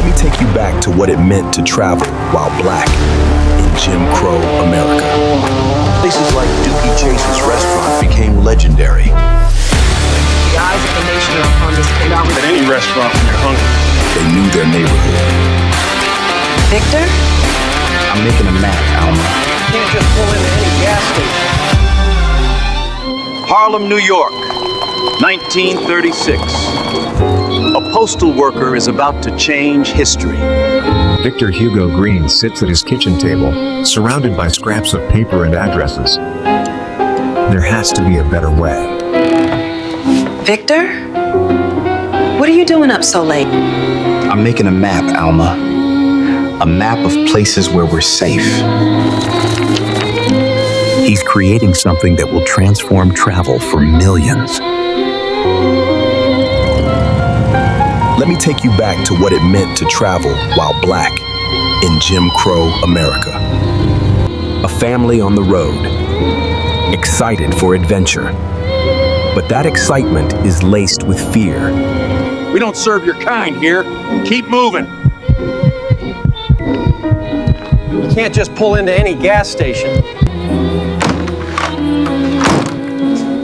Let me take you back to what it meant to travel while black in Jim Crow America. Places like Dookie Chase's restaurant became legendary. The eyes of the nation are upon this table. At any restaurant when you're hungry. They knew their neighborhood. Victor? I'm making a map, Alma. You can't just pull into any gas station. Harlem, New York, 1936. A postal worker is about to change history. Victor Hugo Green sits at his kitchen table, surrounded by scraps of paper and addresses. There has to be a better way. Victor? What are you doing up so late? I'm making a map, Alma. A map of places where we're safe. He's creating something that will transform travel for millions. Let me take you back to what it meant to travel while black in Jim Crow America. A family on the road, excited for adventure. But that excitement is laced with fear. We don't serve your kind here. Keep moving. You can't just pull into any gas station.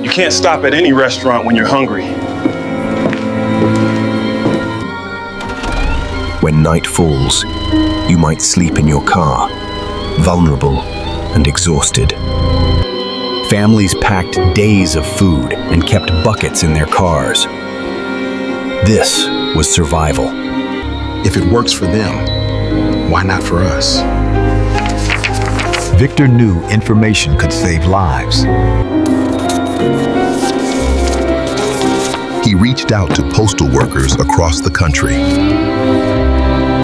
You can't stop at any restaurant when you're hungry. When night falls, you might sleep in your car, vulnerable and exhausted. Families packed days of food and kept buckets in their cars. This was survival. If it works for them, why not for us? Victor knew information could save lives. He reached out to postal workers across the country.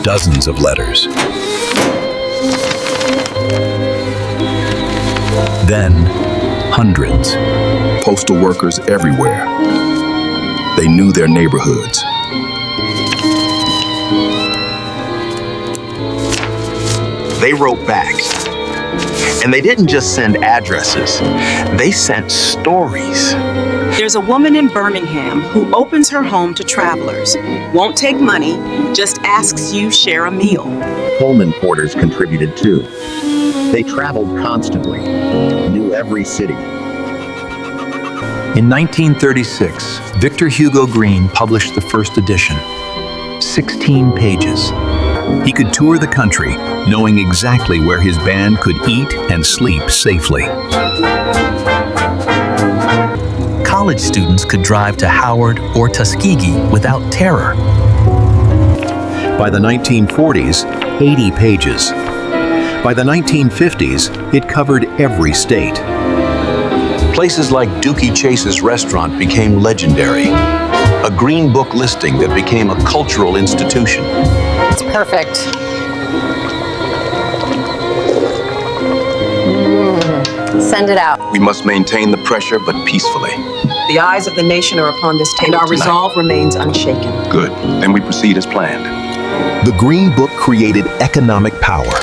Dozens of letters. Then, hundreds. Postal workers everywhere. They knew their neighborhoods. They wrote back. And they didn't just send addresses, they sent stories. There's a woman in Birmingham who opens her home to travelers, won't take money, just asks you share a meal. Pullman porters contributed too. They traveled constantly, knew every city. In 1936, Victor Hugo Green published the first edition. 16 pages. He could tour the country, knowing exactly where his band could eat and sleep safely. College students could drive to Howard or Tuskegee without terror. By the 1940s, 80 pages. By the 1950s, it covered every state. Places like Dookie Chase's restaurant became legendary. A green book listing that became a cultural institution. It's perfect. Send it out. We must maintain the pressure, but peacefully. The eyes of the nation are upon this table. Our resolve remains unshaken. Good. Then we proceed as planned. The Green Book created economic power.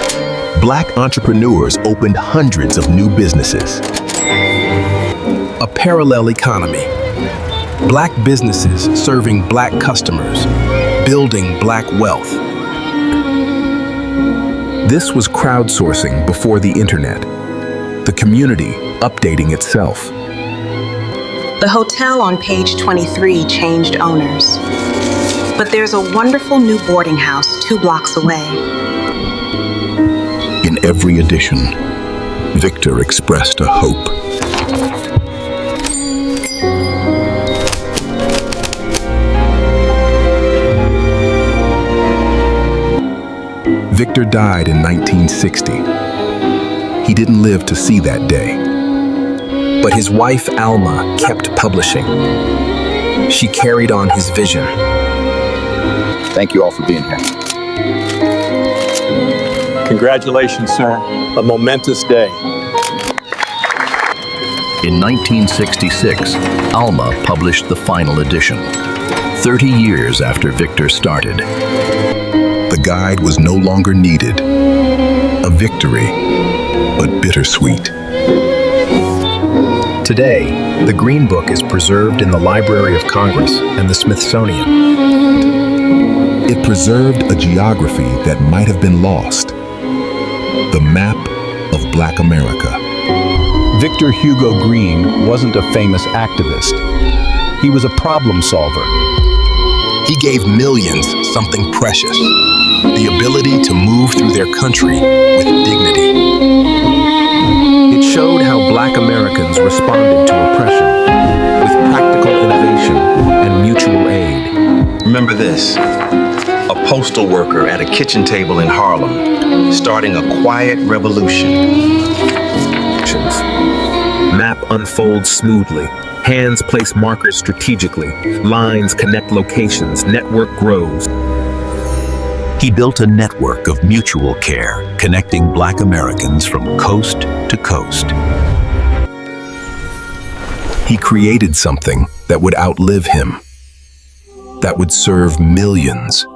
Black entrepreneurs opened hundreds of new businesses. A parallel economy. Black businesses serving black customers, building black wealth. This was crowdsourcing before the internet. The community updating itself. The hotel on page 23 changed owners. But there's a wonderful new boarding house 2 blocks away. In every edition, Victor expressed a hope. Victor died in 1960. He didn't live to see that day. But his wife, Alma, kept publishing. She carried on his vision. Thank you all for being here. Congratulations, sir. A momentous day. In 1966, Alma published the final edition, 30 years after Victor started. The guide was no longer needed. A victory, but bittersweet. Today, the Green Book is preserved in the Library of Congress and the Smithsonian. It preserved a geography that might have been lost. The map of Black America. Victor Hugo Green wasn't a famous activist. He was a problem solver. He gave millions something precious, the ability to move through their country with dignity. It showed how Black Americans responded to oppression with practical innovation and mutual aid. Remember this, a postal worker at a kitchen table in Harlem, starting a quiet revolution. Map unfolds smoothly. Hands place markers strategically. Lines connect locations. Network grows. He built a network of mutual care, connecting Black Americans from coast to coast. He created something that would outlive him, that would serve millions